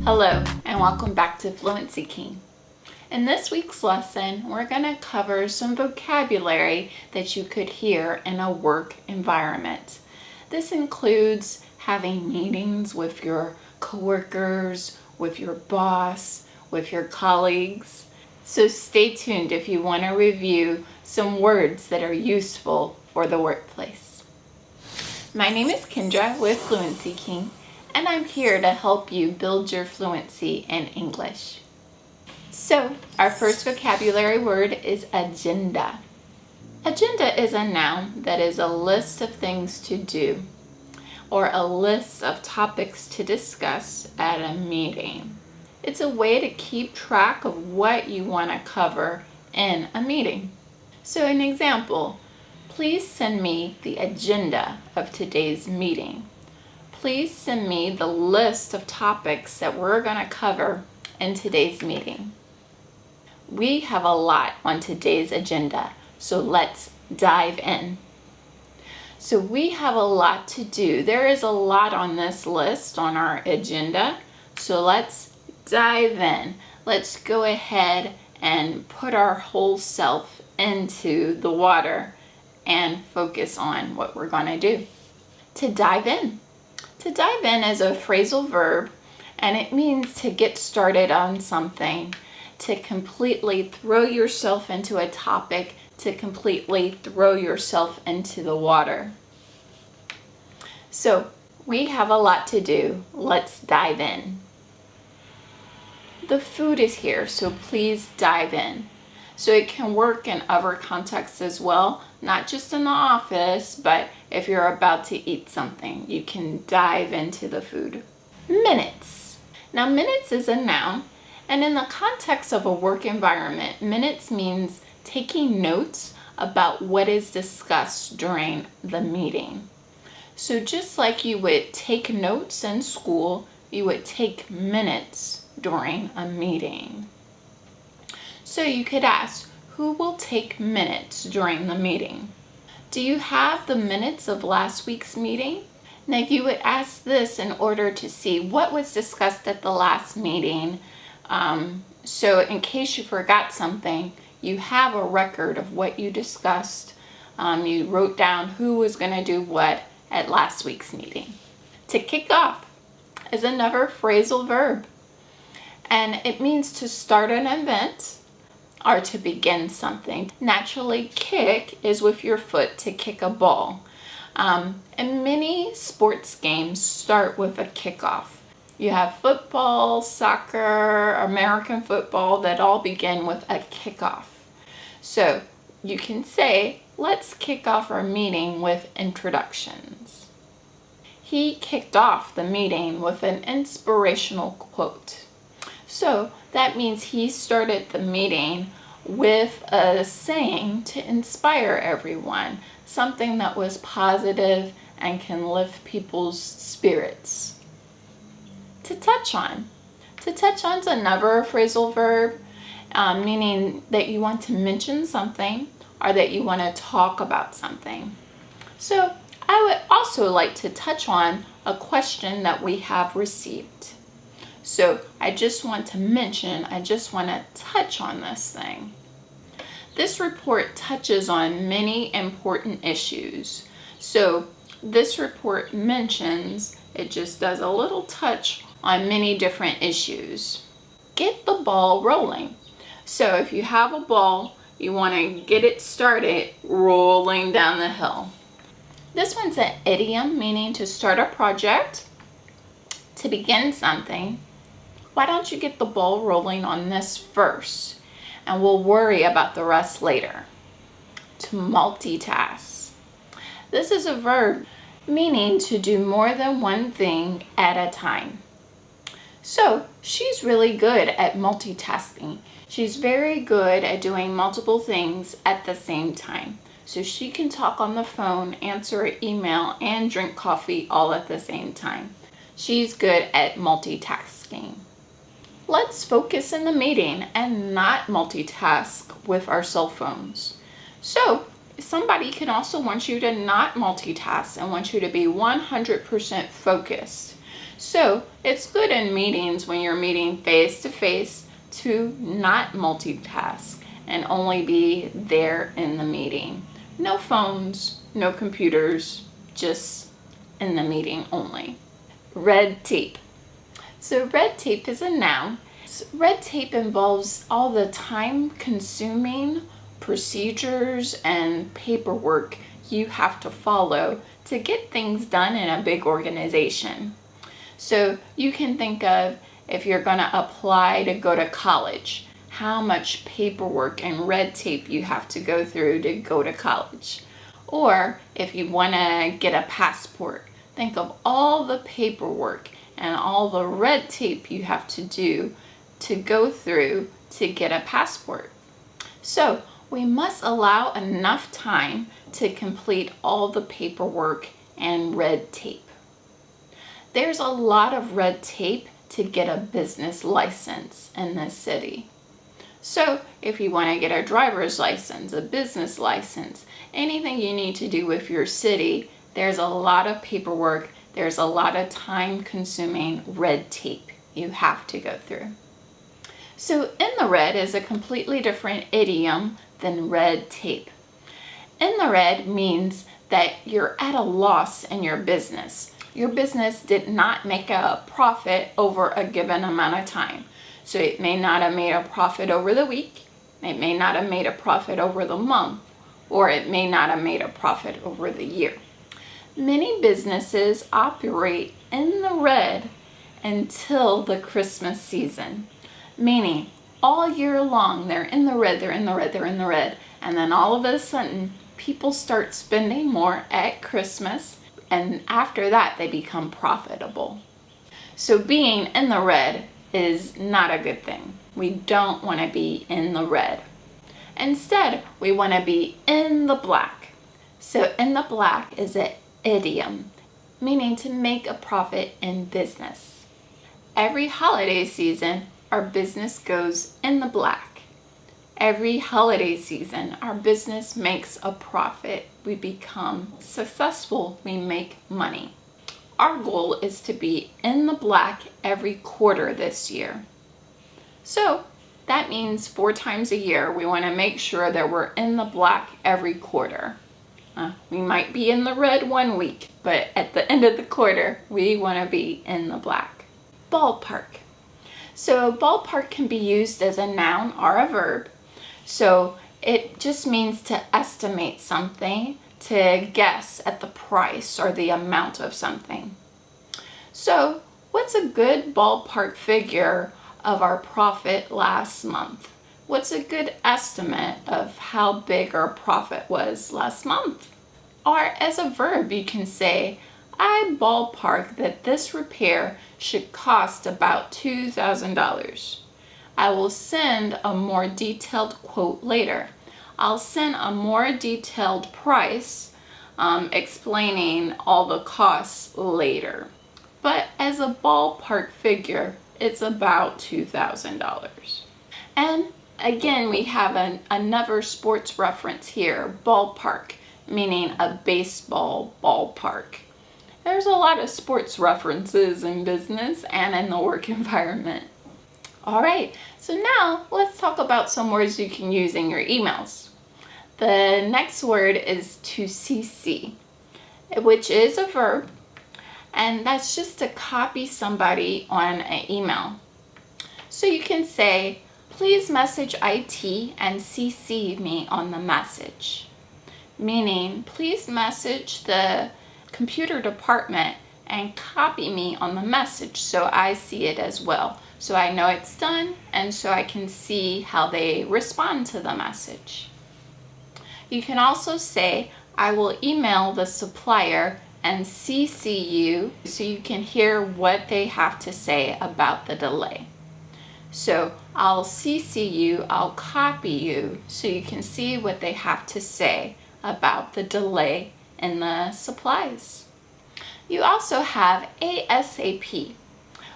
Hello, and welcome back to Fluency King. In this week's lesson, we're going to cover some vocabulary that you could hear in a work environment. This includes having meetings with your coworkers, with your boss, with your colleagues. So stay tuned if you want to review some words that are useful for the workplace. My name is Kendra with Fluency King, and I'm here to help you build your fluency in English. So, our first vocabulary word is agenda. Agenda is a noun that is a list of things to do or a list of topics to discuss at a meeting. It's a way to keep track of what you want to cover in a meeting. So, an example, please send me the agenda of today's meeting. Please send me the list of topics that we're going to cover in today's meeting. We have a lot on today's agenda, so let's dive in. So we have a lot to do. There is a lot on this list on our agenda, so let's dive in. Let's go ahead and put our whole self into the water and focus on what we're going to do. To dive in. To dive in is a phrasal verb, and it means to get started on something, to completely throw yourself into a topic, to completely throw yourself into the water. So, we have a lot to do. Let's dive in. The food is here, so please dive in. So it can work in other contexts as well, not just in the office, but if you're about to eat something, you can dive into the food. Minutes. Now, minutes is a noun, and in the context of a work environment, minutes means taking notes about what is discussed during the meeting. So just like you would take notes in school, you would take minutes during a meeting. So you could ask, who will take minutes during the meeting? Do you have the minutes of last week's meeting? Now you would ask this in order to see what was discussed at the last meeting. So in case you forgot something, you have a record of what you discussed. You wrote down who was going to do what at last week's meeting. To kick off is another phrasal verb, and it means to start an event or to begin something. Naturally, kick is with your foot to kick a ball. And many sports games start with a kickoff. You have football, soccer, American football that all begin with a kickoff. So you can say, let's kick off our meeting with introductions. He kicked off the meeting with an inspirational quote. So that means he started the meeting with a saying to inspire everyone, something that was positive and can lift people's spirits. To touch on. To touch on is another phrasal verb, meaning that you want to mention something or that you want to talk about something. So I would also like to touch on a question that we have received. So I just want to touch on this thing. This report touches on many important issues. So this report it just does a little touch on many different issues. Get the ball rolling. So if you have a ball, you want to get it started rolling down the hill. This one's an idiom meaning to start a project, to begin something. Why don't you get the ball rolling on this first, and we'll worry about the rest later. To multitask. This is a verb meaning to do more than one thing at a time. So she's really good at multitasking. She's very good at doing multiple things at the same time. So she can talk on the phone, answer an email, and drink coffee all at the same time. She's good at multitasking. Let's focus in the meeting and not multitask with our cell phones. So somebody can also want you to not multitask and want you to be 100% focused. So it's good in meetings when you're meeting face to face to not multitask and only be there in the meeting. No phones, no computers, just in the meeting only. Red tape. So red tape is a noun. Red tape involves all the time-consuming procedures and paperwork you have to follow to get things done in a big organization. So you can think of if you're going to apply to go to college, how much paperwork and red tape you have to go through to go to college. Or if you want to get a passport, think of all the paperwork and all the red tape you have to do to go through to get a passport. So we must allow enough time to complete all the paperwork and red tape. There's a lot of red tape to get a business license in this city. So if you want to get a driver's license, a business license, anything you need to do with your city, there's a lot of paperwork, there's a lot of time-consuming red tape you have to go through. So in the red is a completely different idiom than red tape. In the red means that you're at a loss in your business. Your business did not make a profit over a given amount of time. So it may not have made a profit over the week, it may not have made a profit over the month, or it may not have made a profit over the year. Many businesses operate in the red until the Christmas season, meaning all year long they're in the red, they're in the red, they're in the red, and then all of a sudden people start spending more at Christmas, and after that they become profitable. So being in the red is not a good thing. We don't want to be in the red. Instead, we want to be in the black. So in the black is an idiom, meaning to make a profit in business. Every holiday season, our business goes in the black. Every holiday season, our business makes a profit. We become successful. We make money. Our goal is to be in the black every quarter this year. So that means 4 times a year, we want to make sure that we're in the black every quarter. We might be in the red one week, but at the end of the quarter, we want to be in the black. Ballpark. So ballpark can be used as a noun or a verb. So it just means to estimate something, to guess at the price or the amount of something. So what's a good ballpark figure of our profit last month? What's a good estimate of how big our profit was last month? Or as a verb, you can say, I ballpark that this repair should cost about $2,000. I will send a more detailed quote later. I'll send a more detailed price explaining all the costs later. But as a ballpark figure, it's about $2,000. And again, we have another sports reference here, ballpark, meaning a baseball ballpark. There's a lot of sports references in business and in the work environment. All right, so now let's talk about some words you can use in your emails. The next word is to CC, which is a verb, and that's just to copy somebody on an email. So you can say, please message IT and CC me on the message. Meaning, please message the computer department and copy me on the message so I see it as well. So I know it's done and so I can see how they respond to the message. You can also say, I will email the supplier and CC you so you can hear what they have to say about the delay. So I'll CC you, I'll copy you so you can see what they have to say about the delay in the supplies. You also have ASAP,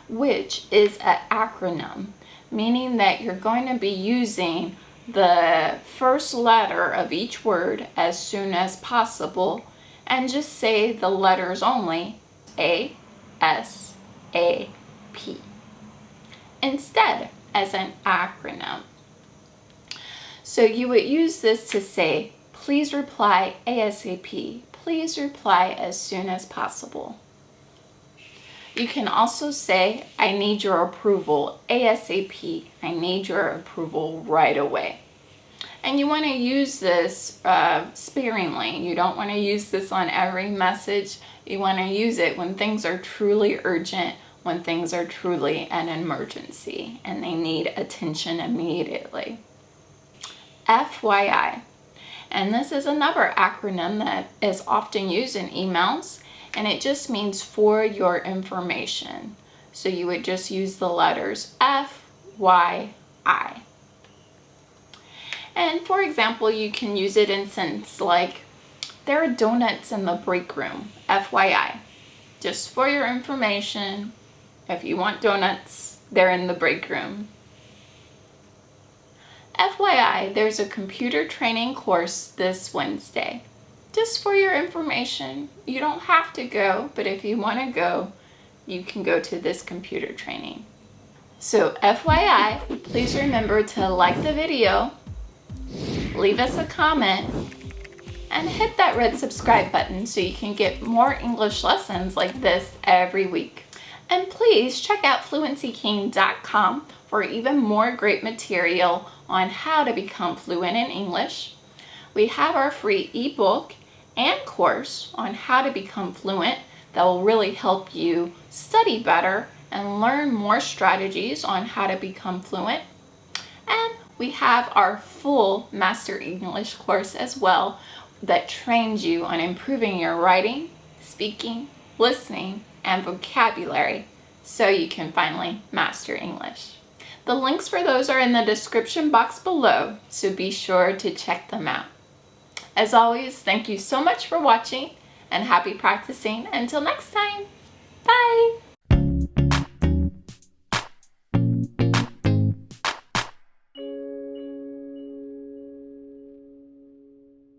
which is an acronym, meaning that you're going to be using the first letter of each word as soon as possible and just say the letters only, ASAP. instead as an acronym. So you would use this to say, please reply ASAP. Please reply as soon as possible. You can also say, I need your approval ASAP. I need your approval right away. And you want to use this sparingly. You don't want to use this on every message. You want to use it when things are truly urgent, when things are truly an emergency, and they need attention immediately. FYI. And this is another acronym that is often used in emails, and it just means for your information. So you would just use the letters FYI. And for example, you can use it in sentences like, there are donuts in the break room, FYI. Just for your information, if you want donuts, they're in the break room. FYI, there's a computer training course this Wednesday. Just for your information, you don't have to go, but if you want to go, you can go to this computer training. So FYI, please remember to like the video, leave us a comment, and hit that red subscribe button so you can get more English lessons like this every week. And please check out fluencyking.com for even more great material on how to become fluent in English. We have our free ebook and course on how to become fluent that will really help you study better and learn more strategies on how to become fluent. And we have our full Master English course as well that trains you on improving your writing, speaking, listening, and vocabulary so you can finally master English. The links for those are in the description box below, so be sure to check them out. As always, thank you so much for watching and happy practicing. Until next time, bye!